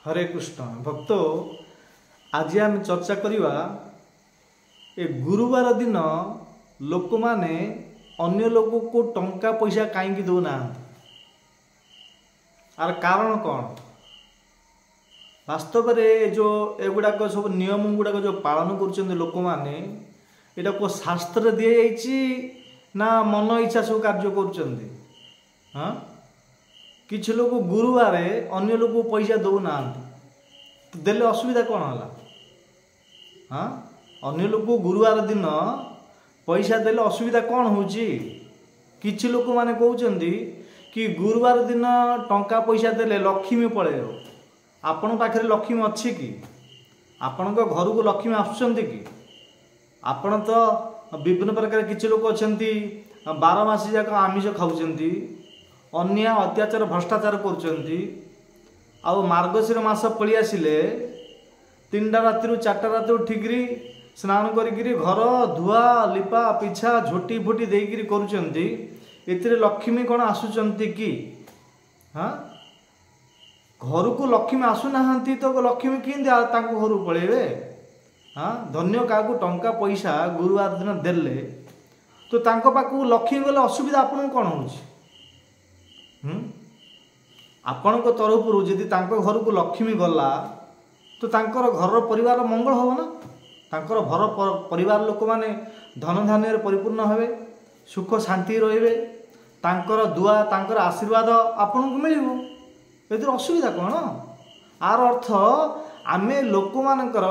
हरे कृष्ण भक्त आज आम चर्चा करवा ए गुरुवार दिन लोक माने अन्य लोक को टंका पैसा कहीं दौना आर कारण कौन वास्तव में जो एगुड़ाक सब नियम गुड़ाक जो पालन कर लोक मैंने यहाँ को शास्त्र दी जाइए ना मन इच्छा सब कार्य कर किसी लोग गुरुवार अन्य लोग पैसा दौना देले असुविधा कौन है हाँ अन्य लोग गुरुवार दिन पैसा देले असुविधा कौन हो किछि लोक माने कहउचंदी कि गुरुवार दिन टंका पैसा देले लक्ष्मी पळेयो आपण पाखरे लक्ष्मी अच्छी कि आपण घर को लक्ष्मी आसुचंदी कि आपण तो विभिन्न प्रकार किछि लोक अछंती 12 मास जाक आमिष खाउचंती अन्याय अत्याचार भ्रष्टाचार करुचंती आ मार्गशीर मास पड़ी आसिले 3टा राति 4टा राति उठिकी स्नान करी घर धुआ लिपा पिछा झोटी फुटी देकर करुचंती एतिरे लक्ष्मी कौन आसुचंती कि हाँ घर को लक्ष्मी आसुना तो लक्ष्मी किंती घर को पलैबे हाँ धन्य क्या टंका पैसा गुरुवार दिन देले तो तांको पाखु लक्ष्मी गले असुविधा आपन कौन हो आपण तरफ जदि घर को लक्ष्मी गला तो तांकर घर परिवार मंगल हम ना तांकर घर परिवार लोक माने धन धान्य परिपूर्ण हेबे सुख शांति रहिबे तांकर दुआ तांकर आशीर्वाद आपन को मिलिबो एतिर असुविधा कौन आर अर्थ आमे लोक मानकर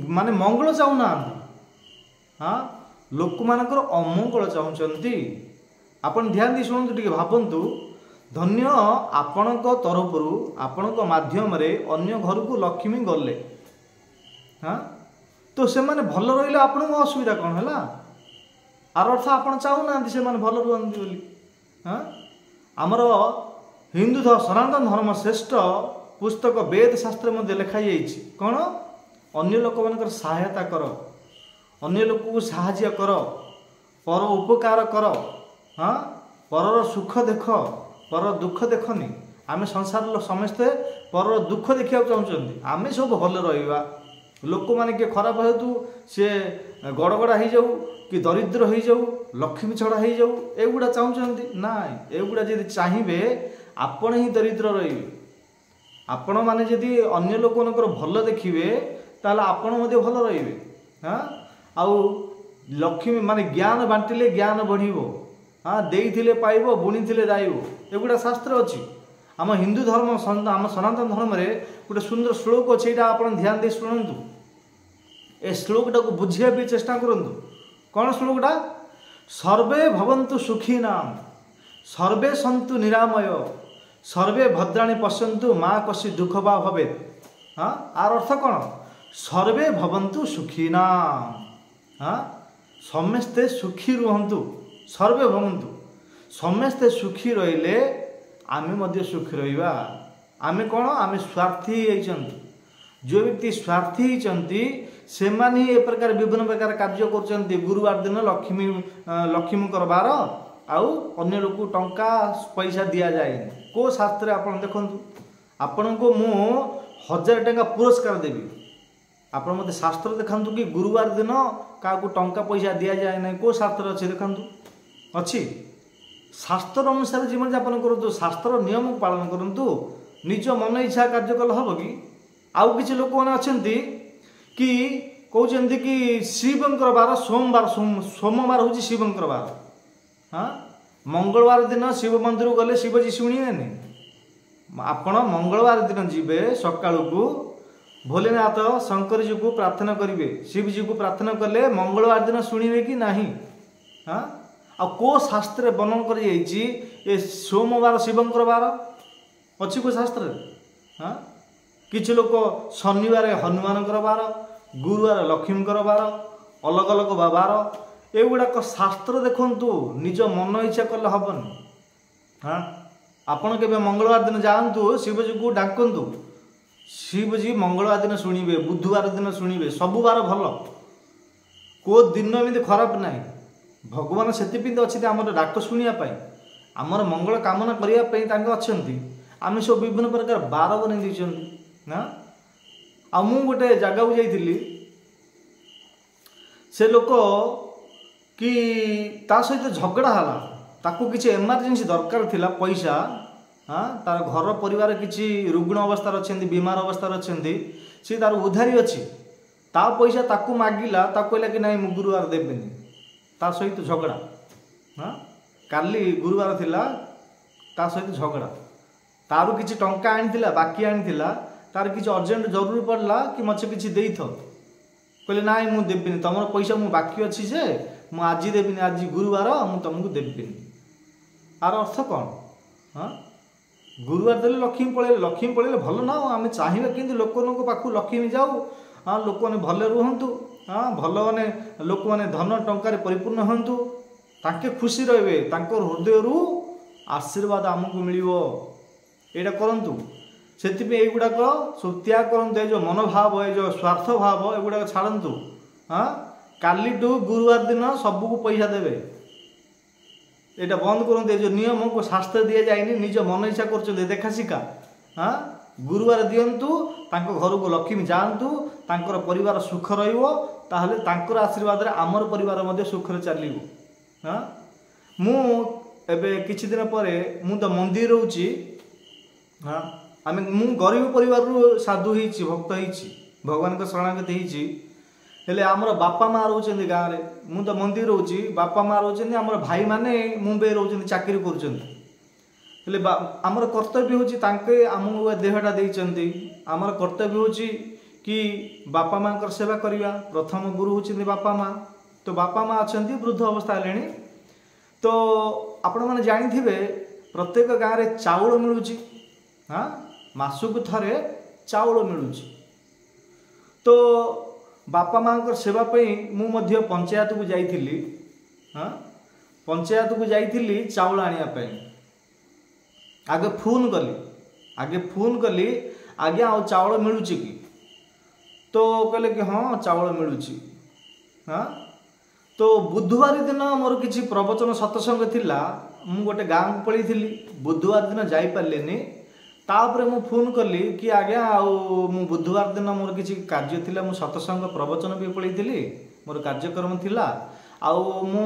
माने मंगल चाहूना हाँ लोक मानकर अमंगल चाहूचंती आपण ध्यान दी शुणु टिके भाबंतु धन्य आपणक तरफरु आपणक माध्यम रे अन्य घर को लक्ष्मी गले हाँ तो से माने भल रहिले आपन को असुविधा कौन है आर अर्थ आपन चाहूना से माने भल रुहंती बोली हाँ आमर हिंदू सनातन धर्म श्रेष्ठ पुस्तक वेद शास्त्र मध्य लिखा जाइछि कौन अन्य लोक मानकर सहायता कर अन्य लोक को साहाय्य कर पर उपकार कर हाँ परर सुख देख पर दुख देखनी आमे संसार समस्ते पर दुख देखा चाहते आमे सब भल रहा लोक मैंने किए खराब हेतु सी गड़गड़ा हो जाऊ कि दरिद्र हो जाऊ लक्ष्मी छड़ा हो जाऊ एगुड़ा चाहते ना एगुड़ा जब चाहिए आपण ही दरिद्र रे आपण मैंने जदि अन्य लोक भल देखिए ताल आपण भल रे हाँ आउ लक्ष्मी माने ज्ञान बांटिले ज्ञान बढ़िबो हाँ देइथिले पाइबो बुणीथिले दाइबो एगुड़ा शास्त्र अच्छी आम हिंदू धर्म आम सनातन धर्म रे गोटे सुंदर श्लोक अच्छे यहाँ आप ध्यान दे शुणु ए श्लोकटा को बुझिया भी चेष्टा करूँ कौन श्लोकटा सर्वे भवन्तु सुखीनाम सर्वे सन्तु निरामय सर्वे भद्राणि पश्यन्तु माँ कसी दुख बा भवेत् हाँ आर अर्थ कौन सर्वे भवन्तु सुखीनाम हाँ समस्ते सुखी रुहन्तु सर्वे भवन्तु समस्ते सुखी रहिले आमे मध्य सुखी रहिबा आमे कौन आमे स्वार्थी होइचंती जो व्यक्ति स्वार्थी होइचंती से माने ए प्रकार विभिन्न प्रकार कार्य करचंती गुरुवार दिन लक्ष्मी करबार आउ अन्य लोक टंका पैसा दिया जाए को शास्त्र आपण देखंतु आपण को मु 1000 टंका पुरस्कार देबी आपण मते शास्त्र देखंतु कि गुरुवार दिन का टंका पैसा दिया जाए ना को शास्त्र अच्छे देखंतु अच्छी शास्त्र अनुसार जीवन यापन करूँ शास्त्र नियम पालन करूँ निज मन इच्छा कार्य कले हम कि आउ किसी लोक मैंने अच्छा कि कहते कि शिवंकर बार सोमवार सोमवार हूँ शिवंकर बार हाँ मंगलवार दिन शिव मंदिर गले शिवजी शुणिबेनि आपण मंगलवार दिन जीवे सकाळ को भोलेनाथ शंकर जी को प्रार्थना करेंगे शिव जी को प्रार्थना कले मंगलवार दिन शुणिबे कि नहीं हाँ आ को शास्त्र वर्णन कर सोमवार शिवंकर बार अच्छी को शास्त्र हाँ किसी लोक शनिवार हनुमान बार गुरुवार लक्ष्मी बार अलग अलग बार एगुड़ाक शास्त्र देखंतु निज मन इच्छा कले हेनी हाँ आपण के मंगलवार दिन जातु शिवजी को डाकतु शिवजी मंगलवार दिन शुणिबे बुधवार दिन शुणिबे सबु बार भल को दिन एमती खराब नहीं भगवान से अच्छे आम डाक शुणापी आमर मंगल कामना करने अच्छा आम सब विभिन्न प्रकार बार बन ना आ मु गोटे जगह को जाइली से लोक कि ता सहित झगड़ा है ताकू किसी एमरजेंसी दरकार थिला पैसा हाँ तार घर परिवार किसी रुग्ण अवस्था अच्छा बीमार अवस्था अच्छा सी तार उधारी अच्छी ता पैसा ताकू मागिला ताकू कहला कि नहीं गुरुवार देवेनि ता सहित झगड़ा हाँ काली गुरुवार थिला ता सहित झगड़ा तारू किसी टंका आनी बाकी आनी तार किसी अर्जेंट जरूरी पड़ला कि मत किसी दे थो कहले ना मुझे देविनी तुम पैसा मु बाकी अच्छी जे मुझे आज देविनी आज गुरुवार मुझे तुमको देविनी आर अर्थ कौन हाँ गुरुवार देले लक्ष्मी पड़े भल ना आम चाहिए कि लोक पाखु लक्ष्मी जाऊ हाँ लोक मैंने भले रुहतु हाँ भल मैंने लोक मैंने धन टंकार परिपूर्ण हूँ ताके खुशी रे हृदय आशीर्वाद आमको मिल यहाँ करूँ से युवाक सब त्याग करूँ जो मनोभाव ये जो स्वार्थ भाव एगुड़ा छाड़ू हाँ काली गुरुवार दिन सबको पैसा देवे यहाँ बंद करूँ जो नियम को शास्त्र दि जाए निज मन इच्छा कर देखा शिका हाँ गुरुवार दिंतु घर को लक्ष्मी जातु तांकर परिवार सुख रही आशीर्वाद आमर परिवार सुख चलो हाँ मुझे किछि दिन पर मु तो मंदिर रोची हाँ आम मु गरीब परिवार साधु होती भक्त होती भगवान का शरणागत होती हेले आमर बापा माँ रोचे गाँव में मु तो मंदिर रोची बापा माँ रोचे आमर भाई माने मुंबई रोचे चाकरी कर आमर कर्तव्य होची आमको देहटा देइचंती आमर कर्तव्य होची कि बापा माँ कर सेवा करिया प्रथम गुरु होची बापा माँ तो बापा माँ अच्छा वृद्ध अवस्था हेलेनी तो आपण मैंने जानिथिबे प्रत्येक गाँव में चाउल मिलूची हाँ मासुक थरे चाउल मिलूची तो बापा माँ को सेवा मु मध्य पंचायत को जाइथिली हाँ पंचायत को जाइथिली चाउल आनिया आगे फोन कली आज्ञा आ चाउल मिलूची कि तो कहले कि हाँ चाउल मिलूची हाँ तो बुधवार दिन मोर किसी प्रवचन सत्संग थिला मु गोटे गाँव को पलैली बुधवार दिन जापरिनी तापर मु फोन कली कि आज्ञा मु बुधवार दिन मोर किसी कार्य थिला मु सत्संग प्रवचन भी पलैली मोर कार्यक्रम थिला आउ मु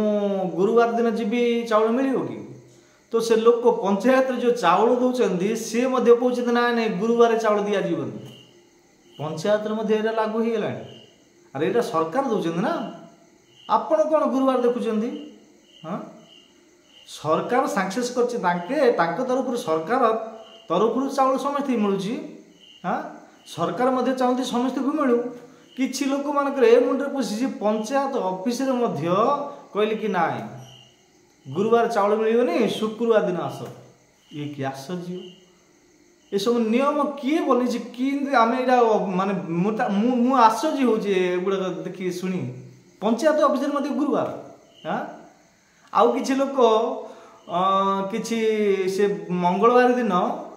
गुरुवार दिन जीवी चाउल मिलियो कि तो से लोक पंचायत जो चाउल दौरान सी कहते ना नहीं गुरुवार चाउल दि जावन पंचायत लागू हो गला अरे ये सरकार दौरान ना आपण कौन गुरुवार देखुं हाँ सरकार सक्सेस कर तरफ सरकार तरफ चाउल समस्त मिलूँ हाँ सरकार चाहती समस्त को मिलू किसी लोक मानक मुंडे पशि पंचायत ऑफिस कहली कि ना गुरुवार चाउल मिलनी शुक्रवार दिन आस ये कि आश्चर्य ये सब नियम किए बनी कि आम यहाँ माने मु आश्चर्य होगा देखिए शुणी पंचायत ऑफिस गुरुवार हाँ आउ किसी लोक किसी से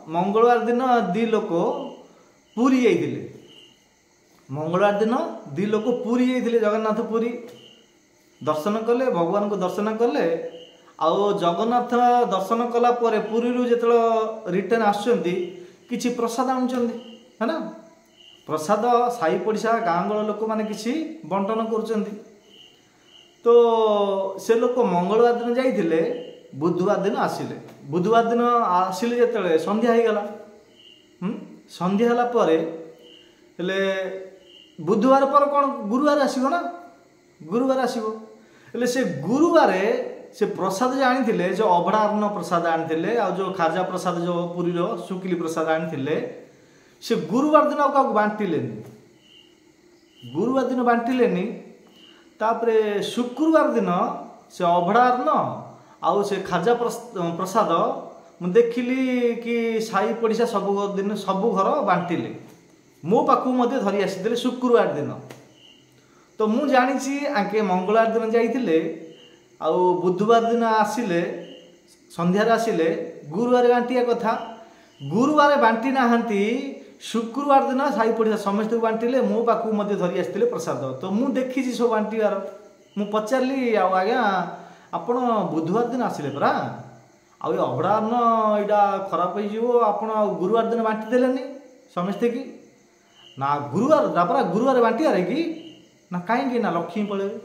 मंगलवार दिन दी लोक पुरी जाइए मंगलवार दिन दी लोक पुरी जाइए जगन्नाथ पुरी दर्शन कले भगवान को दर्शन कले आउ जगन्नाथ दर्शन कला पुरी जो रिटर्न आसुँच किसी प्रसाद आणुंट है ना प्रसाद साई पड़िशा गाँ गल लोक मैंने किसी बंटन कर तो से लोक मंगलवार दिन जाइए बुधवार दिन आसिले बुधवार दिन आसिले जो संध्या हो गला संध्या है हेले बुधवार पर कौन गुरुवार आसो ना गुरुवार आसो हेले से गुरुवार से प्रसाद जो आनी जो अभड़ा अन्न प्रसाद आनी आ जो खाजा प्रसाद जो पुरी सुकिली प्रसाद आनी से गुरुवार दिन क्या बांटिले गुरुवार दिन बांटिले तापरे शुक्रवार दिन से अभड़ा अन्न आउ से खाजा प्रसाद मु देखिली कि साई पड़िशा सब दिन सब घर बांटिले मो पाखु मध्य धरी आसी शुक्रवार दिन तो मु जानी आके मंगलवार दिन जाइए आउ बुधवार दिन आसिले संध्यार आसिले गुरुवार बांटिया कथा गुरुवार बांटी नाहांती शुक्रवार दिन साई पड़िशा समस्त को बांटिले मो पाखु मध्य धरी आसते प्रसाद तो मु देखी सब बांटार मु पचारि आज्ञा आपण बुधवार दिन आसिले परा ଆଉ ଏ ଅଭଡ଼ା ଅନ୍ନ ଏଇଟା ଖରାପ ହେଇଯିବ, ଆପଣ ଆଉ ଗୁରୁବାର ଦିନ ବାଣ୍ଟି ଦେଲେନି ସମସ୍ତେ କି? ନା ଗୁରୁବାର ପରା ଗୁରୁବାର ବାଣ୍ଟିବାରେ କି? ନା କାହିଁକି? ନା ଲକ୍ଷ୍ମୀ ପଳେଇବେ।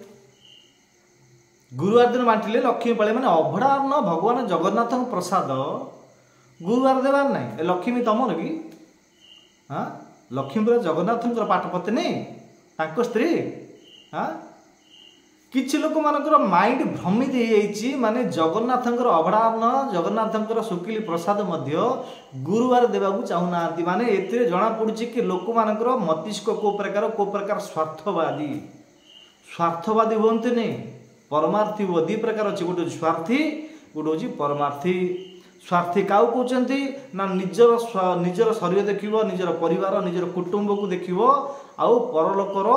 ଗୁରୁବାର ଦିନ ବାଣ୍ଟିଲେ ଲକ୍ଷ୍ମୀ ପଳେଇବେ। ମାନେ ଅଭଡ଼ା ଅନ୍ନ ଭଗବାନ ଜଗନ୍ନାଥଙ୍କ ପ୍ରସାଦ ଗୁରୁବାର ଦେବାର ନାହିଁ। ଏ ଲକ୍ଷ୍ମୀ ତମର କି? ହଁ, ଲକ୍ଷ୍ମୀ ପୁରା ଜଗନ୍ନାଥଙ୍କର ପାଠ ପତ୍ନୀ, ତାଙ୍କ ସ୍ତ୍ରୀ। ହଁ, କିଛି ଲୋକମାନଙ୍କର ମାଇଣ୍ଡ ଭ୍ରମିତ ହେଇଯାଇଛି, ମାନେ ଜଗନ୍ନାଥଙ୍କର ଅଭଡ଼ା ଅନ୍ନ, ଜଗନ୍ନାଥଙ୍କର ଶୁଖିଲି ପ୍ରସାଦ ମଧ୍ୟ ଗୁରୁବାର ଦେବାକୁ ଚାହୁଁନାହାନ୍ତି। ମାନେ ଏଥିରେ ଜଣାପଡ଼ୁଛି କି ଲୋକମାନଙ୍କର ମସ୍ତିଷ୍କ କେଉଁ ପ୍ରକାର ସ୍ୱାର୍ଥବାଦୀ। ସ୍ୱାର୍ଥବାଦୀ ହୁଅନ୍ତିନି, ପରମାର୍ଥୀ ହୁଅ। ଦୁଇ ପ୍ରକାର ଅଛି, ଗୋଟେ ହେଉଛି ସ୍ୱାର୍ଥୀ, ଗୋଟେ ହେଉଛି ପରମାର୍ଥୀ। ସ୍ୱାର୍ଥୀ କାହାକୁ କହୁଛନ୍ତି? ନା ନିଜର ଶରୀର ଦେଖିବ, ନିଜର ପରିବାର, ନିଜର କୁଟୁମ୍ବକୁ ଦେଖିବ, ଆଉ ପରଲୋକର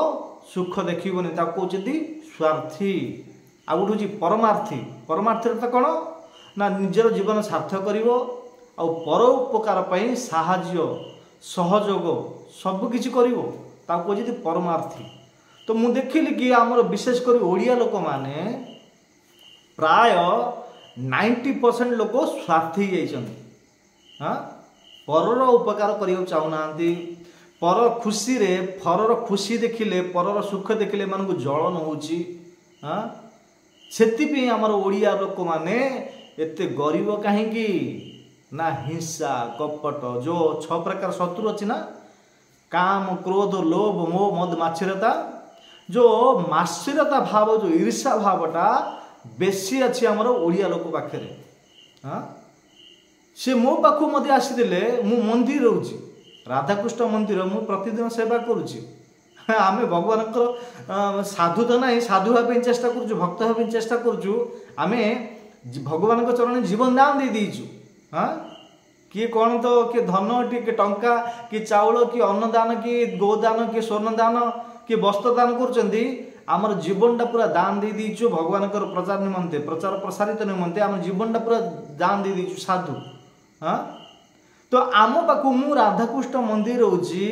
ସୁଖ ଦେଖିବନି, ତାକୁ କହୁଛନ୍ତି ସ୍ୱାର୍ଥୀ। ଆଉ ଗୋଟେ ହେଉଛି ପରମାର୍ଥୀ। ପରମାର୍ଥୀର ତ କ'ଣ? ନା ନିଜର ଜୀବନ ସାର୍ଥକ କରିବ, ଆଉ ପରୋପକାର ପାଇଁ ସାହାଯ୍ୟ ସହଯୋଗ ସବୁକିଛି କରିବ, ତାକୁ କହୁଛନ୍ତି ପରମାର୍ଥୀ। ତ ମୁଁ ଦେଖିଲି କି ଆମର ବିଶେଷ କରି ଓଡ଼ିଆ ଲୋକମାନେ ପ୍ରାୟ 90% ଲୋକ ସ୍ୱାର୍ଥୀ ହେଇଯାଇଛନ୍ତି। ହଁ, ପରର ଉପକାର କରିବାକୁ ଚାହୁଁନାହାନ୍ତି। ପର ଖୁସିରେ, ପରର ଖୁସି ଦେଖିଲେ, ପରର ସୁଖ ଦେଖିଲେ ଏମାନଙ୍କୁ ଜଳନ ହେଉଛି। ହଁ, ସେଥିପାଇଁ ଆମର ଓଡ଼ିଆ ଲୋକମାନେ ଏତେ ଗରିବ କାହିଁକି? ନା ହିଂସା, କପଟ, ଯେଉଁ 6 ପ୍ରକାର ଶତ୍ରୁ ଅଛି ନା, କାମ, କ୍ରୋଧ, ଲୋଭ, ମୋହ, ମଦ, ମାତ୍ସର୍ଯ୍ୟତା। ଯେଉଁ ମାତ୍ସର୍ଯ୍ୟତା ଭାବ, ଯେଉଁ ଈର୍ଷା ଭାବଟା ବେଶୀ ଅଛି ଆମର ଓଡ଼ିଆ ଲୋକ ପାଖରେ। ହଁ, ସେ ମୋ ପାଖକୁ ମଧ୍ୟ ଆସିଥିଲେ। ମୁଁ ମନ୍ଦିର ରହୁଛି, ରାଧାକୃଷ୍ଣ ମନ୍ଦିର, ମୁଁ ପ୍ରତିଦିନ ସେବା କରୁଛି। ଆମେ ଭଗବାନଙ୍କର ସାଧୁ ତ ନାହିଁ, ସାଧୁ ହେବା ପାଇଁ ଚେଷ୍ଟା କରୁଛୁ, ଭକ୍ତ ହେବା ପାଇଁ ଚେଷ୍ଟା କରୁଛୁ। ଆମେ ଭଗବାନଙ୍କ ଚରଣରେ ଜୀବନ ଦାନ ଦେଇଦେଇଛୁ। ହଁ, କିଏ କ'ଣ ତ, କିଏ ଧନ, କିଏ ଟଙ୍କା, କିଏ ଚାଉଳ, କିଏ ଅନ୍ନଦାନ, କିଏ ଗୋଦାନ, କିଏ ସ୍ୱର୍ଣ୍ଣ ଦାନ, କିଏ ବସ୍ତ୍ର ଦାନ କରୁଛନ୍ତି। ଆମର ଜୀବନଟା ପୁରା ଦାନ ଦେଇଦେଇଛୁ ଭଗବାନଙ୍କର ପ୍ରଚାର ନିମନ୍ତେ, ପ୍ରଚାର ପ୍ରସାରିତ ନିମନ୍ତେ ଆମ ଜୀବନଟା ପୁରା ଦାନ ଦେଇଦେଇଛୁ ସାଧୁ। ହଁ, ତ ଆମ ପାଖକୁ, ମୁଁ ରାଧାକୃଷ୍ଣ ମନ୍ଦିର ରହୁଛି,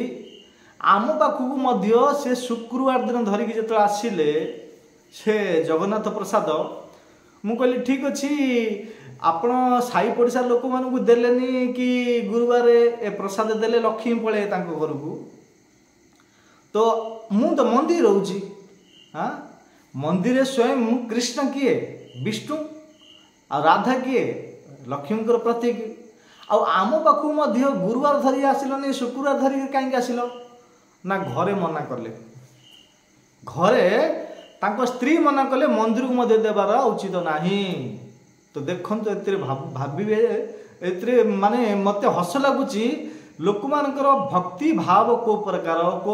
ଆମ ପାଖକୁ ମଧ୍ୟ ସେ ଶୁକ୍ରବାର ଦିନ ଧରିକି ଯେତେବେଳେ ଆସିଲେ ସେ ଜଗନ୍ନାଥ ପ୍ରସାଦ, ମୁଁ କହିଲି ଠିକ୍ ଅଛି, ଆପଣ ସାହି ପଡ଼ିଶା ଲୋକମାନଙ୍କୁ ଦେଲେନି କି ଗୁରୁବାର ଏ ପ୍ରସାଦ ଦେଲେ ଲକ୍ଷ୍ମୀ ପଳେଇ ତାଙ୍କ ଘରକୁ। ତ ମୁଁ ତ ମନ୍ଦିର ରହୁଛି। ହଁ, ମନ୍ଦିରରେ ସ୍ୱୟଂ କୃଷ୍ଣ କିଏ? ବିଷ୍ଣୁ। ଆଉ ରାଧା କିଏ? ଲକ୍ଷ୍ମୀଙ୍କର ପ୍ରତୀକ। ଆଉ ଆମ ପାଖକୁ ମଧ୍ୟ ଗୁରୁବାର ଧରି ଆସିଲନି, ଶୁକ୍ରବାର ଧରିକି କାହିଁକି ଆସିଲ? ନା ଘରେ ମନା କଲେ, ଘରେ ତାଙ୍କ ସ୍ତ୍ରୀ ମନା କଲେ, ମନ୍ଦିରକୁ ମଧ୍ୟ ଦେବାର ଉଚିତ ନାହିଁ। ତ ଦେଖନ୍ତୁ, ଏଥିରେ ଭାବିବେ, ଏଥିରେ ମାନେ ମୋତେ ହସ ଲାଗୁଛି। ଲୋକମାନଙ୍କର ଭକ୍ତି ଭାବ କେଉଁ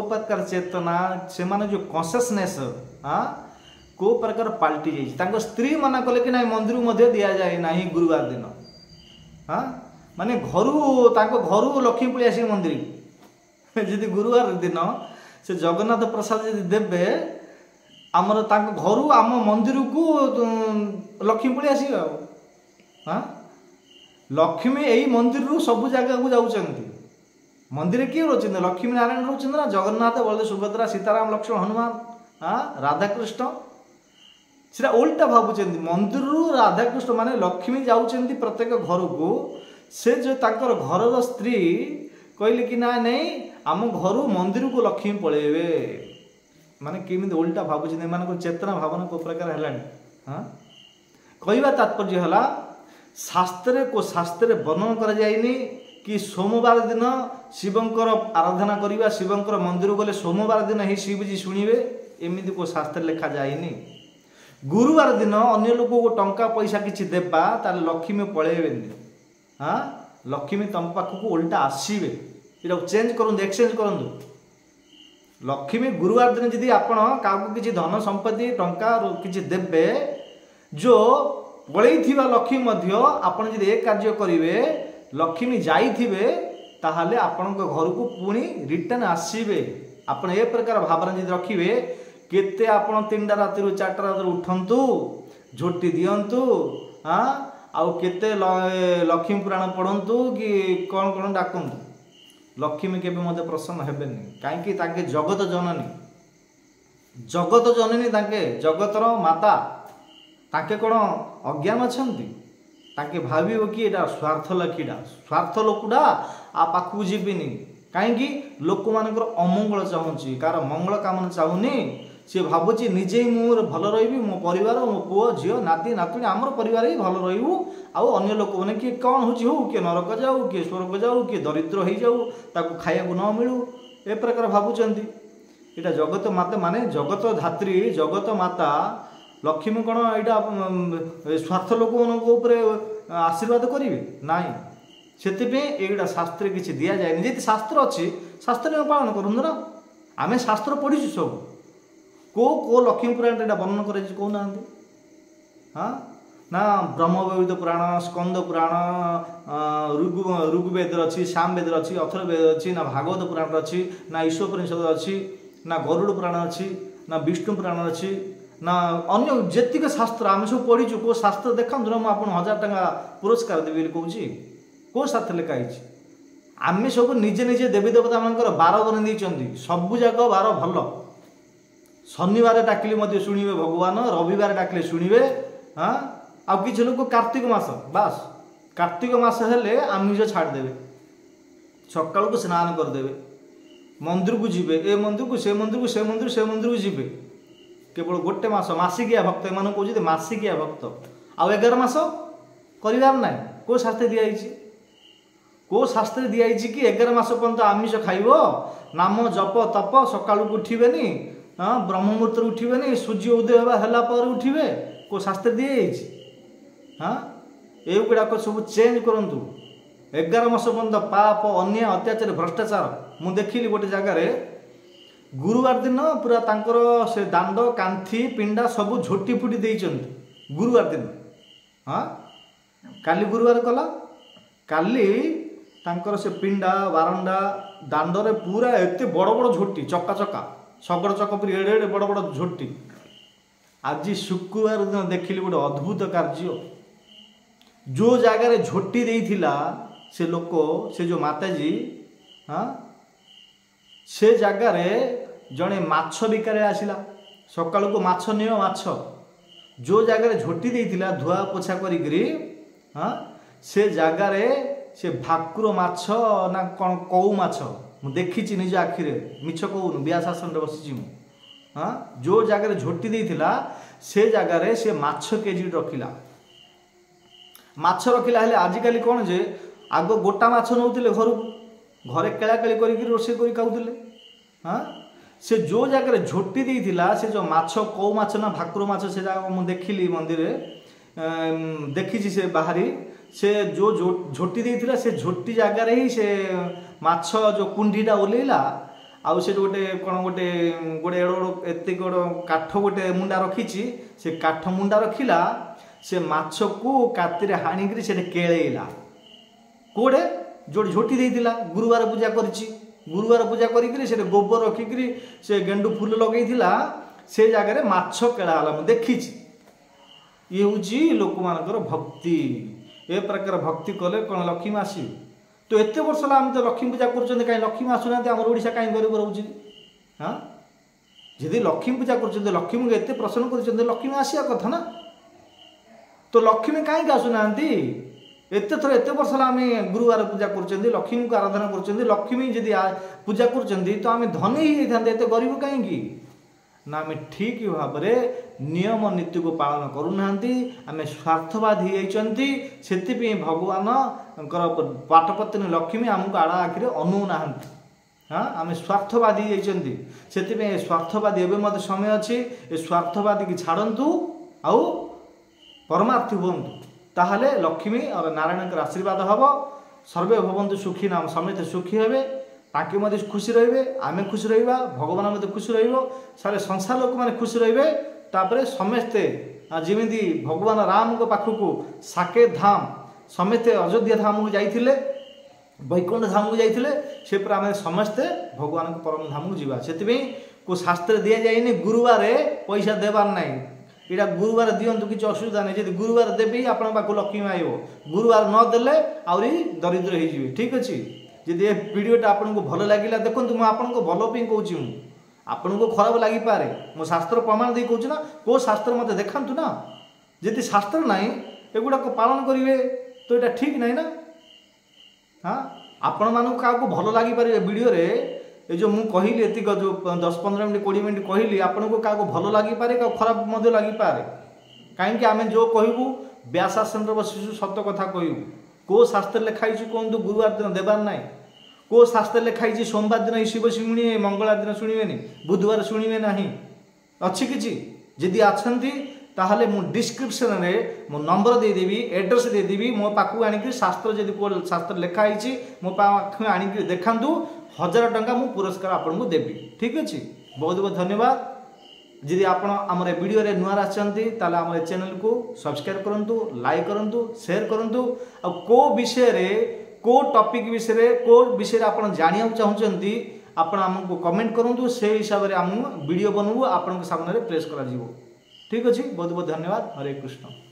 ପ୍ରକାର ଚେତନା, ସେମାନେ ଯେଉଁ କନସିୟସନେସ୍ କେଉଁ ପ୍ରକାର ପାଲଟି ଯାଇଛି। ତାଙ୍କ ସ୍ତ୍ରୀ ମନା କଲେ କି ନାହିଁ, ମନ୍ଦିରକୁ ମଧ୍ୟ ଦିଆଯାଏ ନାହିଁ ଗୁରୁବାର ଦିନ। ହଁ, ମାନେ ତାଙ୍କ ଘରୁ ଲକ୍ଷ୍ମୀ ପଳେଇ ଆସିବେ ମନ୍ଦିରକୁ। ଯଦି ଗୁରୁବାର ଦିନ ସେ ଜଗନ୍ନାଥ ପ୍ରସାଦ ଯଦି ଦେବେ, ଆମର ତାଙ୍କ ଘରୁ ଆମ ମନ୍ଦିରକୁ ଲକ୍ଷ୍ମୀ ପଳେଇ ଆସିବେ। ଆଉ ହଁ, ଲକ୍ଷ୍ମୀ ଏଇ ମନ୍ଦିରରୁ ସବୁ ଜାଗାକୁ ଯାଉଛନ୍ତି। ମନ୍ଦିରରେ କିଏ ରହୁଛନ୍ତି? ଲକ୍ଷ୍ମୀ ନାରାୟଣ ରହୁଛନ୍ତି ନା, ଜଗନ୍ନାଥ, ବଳଦେବ, ସୁଭଦ୍ରା, ସୀତାରାମ, ଲକ୍ଷ୍ମଣ, ହନୁମାନ, ରାଧାକୃଷ୍ଣ। ସେଟା ଓଲଟା ଭାବୁଛନ୍ତି। ମନ୍ଦିରରୁ ରାଧାକୃଷ୍ଣ ମାନେ ଲକ୍ଷ୍ମୀ ଯାଉଛନ୍ତି ପ୍ରତ୍ୟେକ ଘରକୁ। ସେ ଯେଉଁ ତାଙ୍କର ଘରର ସ୍ତ୍ରୀ କହିଲେ କି ନା ନାଇଁ, ଆମ ଘରୁ ମନ୍ଦିରକୁ ଲକ୍ଷ୍ମୀ ପଳେଇବେ। ମାନେ କେମିତି ଓଲଟା ଭାବୁଛନ୍ତି, ଏମାନଙ୍କର ଚେତନା ଭାବନା କେଉଁ ପ୍ରକାର ହେଲାଣି। ହଁ, କହିବା ତାତ୍ପର୍ଯ୍ୟ ହେଲା, ଶାସ୍ତ୍ରରେ ବର୍ଣ୍ଣନା କରାଯାଇନି କି ସୋମବାର ଦିନ ଶିବଙ୍କର ଆରାଧନା କରିବା, ଶିବଙ୍କର ମନ୍ଦିର ଗଲେ ସୋମବାର ଦିନ ହିଁ ଶିବଜୀ ଶୁଣିବେ, ଏମିତି କେଉଁ ଶାସ୍ତ୍ରରେ ଲେଖାଯାଇନି। ଗୁରୁବାର ଦିନ ଅନ୍ୟ ଲୋକକୁ ଟଙ୍କା ପଇସା କିଛି ଦେବା, ତାହେଲେ ଲକ୍ଷ୍ମୀ ପଳେଇବେନି। ହଁ, ଲକ୍ଷ୍ମୀ ତମ ପାଖକୁ ଓଲଟା ଆସିବେ। ଏଟାକୁ ଚେଞ୍ଜ କରନ୍ତୁ, ଏକ୍ସଚେଞ୍ଜ କରନ୍ତୁ। ଲକ୍ଷ୍ମୀ ଗୁରୁବାର ଦିନ ଯଦି ଆପଣ କାହାକୁ କିଛି ଧନ ସମ୍ପତ୍ତି ଟଙ୍କା କିଛି ଦେବେ, ଯେଉଁ ପଳେଇଥିବା ଲକ୍ଷ୍ମୀ ମଧ୍ୟ ଆପଣ ଯଦି ଏ କାର୍ଯ୍ୟ କରିବେ, ଲକ୍ଷ୍ମୀ ଯାଇଥିବେ, ତାହେଲେ ଆପଣଙ୍କ ଘରକୁ ପୁଣି ରିଟର୍ନ ଆସିବେ। ଆପଣ ଏ ପ୍ରକାର ଭାବନା ଯଦି ରଖିବେ, କେତେ ଆପଣ 3ଟା ରାତିରୁ 4ଟା ରାତିରୁ ଉଠନ୍ତୁ, ଝୋଟି ଦିଅନ୍ତୁ, ଆଉ କେତେ ଲକ୍ଷ୍ମୀ ପୁରାଣ ପଢ଼ନ୍ତୁ କି କ'ଣ ଡାକନ୍ତୁ, ଲକ୍ଷ୍ମୀ କେବେ ମଧ୍ୟ ପ୍ରସନ୍ନ ହେବେନି। କାହିଁକି? ତାଙ୍କେ ଜଗତ ଜନନୀ, ଜଗତ ଜନନୀ, ତାଙ୍କେ ଜଗତର ମାତା। ତାଙ୍କେ କ'ଣ ଅଜ୍ଞାନ ଅଛନ୍ତି? ताके भाविबो कि एटा स्वार्थ लकीटा स्वार्थ लोकटा आ पाखु जीविनी कहीं लोक मानकर अमंगल चाहूँगी कार मंगल कामना चाहूनी सी भावुची निजे ही मोर भल रही मो परिवार मो पुओ झील नाती नातुणी आमर परिवार ही भल रही अन्य लोक मैंने किए कौन हो किए नरक जाऊ किए स्वर्ग जाऊ किए दरिद्र हो जाऊ ताकू खाइबा न मिलू ए प्रकार भावुंट यहाँ जगत माता माने जगत धात्री जगत माता लक्ष्मी कौन यहाँ स्वार्थ लोक मान आशीर्वाद करेंगे नाई से शास्त्र किसी दि जाए जी शास्त्र अच्छी शास्त्र नियम पालन करूँ ना आम शास्त्र पढ़ी सब को लक्ष्मी पुराण यहाँ वर्णन कर कहना हाँ ना ब्रह्मवैवर्त पुराण स्कंद पुराण ऋग्वेद अच्छी सामवेद अच्छी अथर्ववेद अच्छी ना भागवत पुराण अच्छी ना ईश्वरोपनिषद अच्छी ना गरुड़ पुराण अच्छी ना विष्णु पुराण अच्छी ना अन्य जेतिक शास्त्र आम सब पढ़ीचु को शास्त्र देखा ना मुझे 1000 टंका पुरस्कार देवी कहूँ कौ शास्त्र लिखाई आम सब निजे निजे देवी देवता मान बार बन सबू जाक बार भल शनिवार डाकिले शुणे भगवान रविवार डाकिले शुणे हाँ आउ कि लोग कार्तिक मास बास कार्तिक मास हेले आमिष छाड़देवे सकाल को स्नान करदे मंदिर को जी ए मंदिर को से मंदिर को से मंदिर से मंदिर को जी केवल गोटे मास मसिकिया भक्त एम कहते मसिकिया भक्त आउ 11 मास करार ना कौ शास्त्र दिखाई कौ शास्त्र दिखाई कि 11 मास पर्यंत आमिष खाइब नाम जप तप सकाल को उठिबेनी हाँ ब्रह्म मुहूर्त उठिबेनी सूर्य उदय है उठिबे को शास्त्र दिखाई हाँ ये गुड़ाक सब चेंज करूँ 11 मास पर्यंत पाप अन्याय अत्याचार भ्रष्टाचार मु देखिली गोटे जगार गुरुवार दिन पूरा तांकर से दांड कांथी पिंडा सब झोटी फुटी देइचंती गुरुवार दिन हाँ काली गुरुवार कला काली तांकर से पिंडा बारंडा दांडरे पूरा एते बड़ बड़ झोटी चक्का चक्का शगड़ चक्का पर एड़े एड़े बड़ बड़ झोटी आज शुक्रवार दिन देखिली गोटे अद्भुत कार्य जो जगार झोटी देइथिला से लोक से जो माताजी हाँ से जगार जड़े माछ बिकारे आसला सकाल को माछ नियो माछ जो जगार झोटी देइथिला धुआ पोछा करी हाँ से जगार से भाकुर माछ ना कौन कौ माछ मु देखी निज आखिरे मिछ कहून बिया शासन बसी हाँ जो जगार झोटी देइथिला से जगार से माछ केजी रखिला माछ रखिला हेले आजिकाली कौन जे आग गोटा माछ नौतिले घर घरे केलाकेली करी रोषे करी खाऊले हाँ से जो जगह झोटी देइथिला से जो माछ कौ माछ ना भाकुर माछ से जगह मु देखिली मंदिर देखी से बाहरी से जो झोटी देइथिला से झोटी जगार ही से माछ जो कुंडीटा ओलेला आउ से गोटे कौन गोटे गोटे एत गोड़ काठ गोटे मुंडा रखी से काठ मुंडा रखिला से माछ को कातिर हाणिकी से केळेला कोड़े जो झोटी देइथिला गुरुवार पूजा करिछि गुरुवार पूजा करी से गोबर रखिकी से गेंडू फूल लगेइथिला से जगह माछ केळाला मु देखिछि ये हूँ लोक मानकर भक्ति ए प्रकार भक्ति कले कौन लक्ष्मी आसी तो एत वर्ष आम तो लक्ष्मी पूजा कर कहीं लक्ष्मी आसुना आम ओडिशा कहीं गरीब रोचे हाँ जदि लक्ष्मी पूजा कर लक्ष्मी को एत प्रसन्न कर लक्ष्मी आसिया कथा ना तो लक्ष्मी कहीं आसुना एत थर एत वर्ष आम गुरुवार पूजा कर लक्ष्मी को आराधना कर लक्ष्मी जदि पूजा कर तो आम धनी ही था एत गरीब कहीं ना आम ठीक भाव नियम नीति को पालन करूना आम स्वार्थवादी होती भगवान पाटपत्नी लक्ष्मी आमको आड़ आखिरे अनौना हाँ आम स्वार्थवादी होती से स्वार्थवादी एवं मत समय अच्छी ए स्वार्थवादी की छाड़ू आउ परमार्थी हूँ ताहले लक्ष्मी और नारायण आशीर्वाद हम सर्वे भवन्तु सुखी नाम समेत सुखी हे ताके मध्य खुशी रहिबे आमे खुशी रहिबा भगवान मध्य खुशी रहिबो सारे संसार लोक माने खुशी रहिबे तापरे समस्ते जिमिति भगवान राम को पाखकू साकेत धाम समस्ते अयोध्या धाम को जाइथिले वैकुंठ धाम को जाइथिले से पर आमे समस्ते भगवान को परम धाम को जीवा सेतिबे को शास्त्र दिया जाइने गुरुवार पैसा देबार नाही इटा गुरुवार दिंतु किसी असुविधा नहीं जब गुरुवार देवी आपण पाक लक्ष्मी आयो गुरुवार न देले आउरी दरिद्र हो जाए ठीक अच्छे जब ये वीडियोटा आपको भल लगे देखो मुझे आपको भल पे कहूँ आपन को खराब लगिपारे मो शास्त्र प्रमाण दे कहूँ ना को शास्त्र मत देखा ना जी शास्त्र ना एगुड़ाक पालन करेंगे तो यहाँ ठीक नहीं ना। हाँ आपण मानक क्या भल लगिपारे वीडियो रे ये जो मुझे कहली एतिक जो 10-15 मिनट 20 मिनट कहली आपन को क्या भल लगिपारे क्या खराब लगिपारे कहीं आम जो कहबू व्यासासन बसिशु सत कथा कहबू को शास्त्र लिखाई कहतु गुरुवार दिन देवार ना को शास्त्र लिखाई सोमवार दिन शिव शुणे मंगलवार दिन शुणे बुधवार शुणे ना अच्छी किसी जदि आछंती ताहले मु डिस्क्रिप्शन रे मो नंबर देदेवी एड्रेस देदेवी मो पाखु आनिक शास्त्र जदि को शास्त्र लिखाई मो पाखु आनिक देखांतु 1000 टंका मु पुरस्कार आपन को देवी। ठीक अच्छे बहुत बहुत धन्यवाद। जदि आपण आमर वीडियो रे नुआ आछंती ताले आमर चैनल को सब्सक्राइब करंतु लाइक करंतु शेयर करंतु आ को विषय रे को टॉपिक विषय रे को विषय आपण जानिया चाहउचंती आपण हमको कमेंट करंतु से हिसाब रे हम वीडियो बनबू आपण के सामने रे प्रेस करा जीवो। ठीक अच्छे बहुत बहुत धन्यवाद। हरे कृष्ण।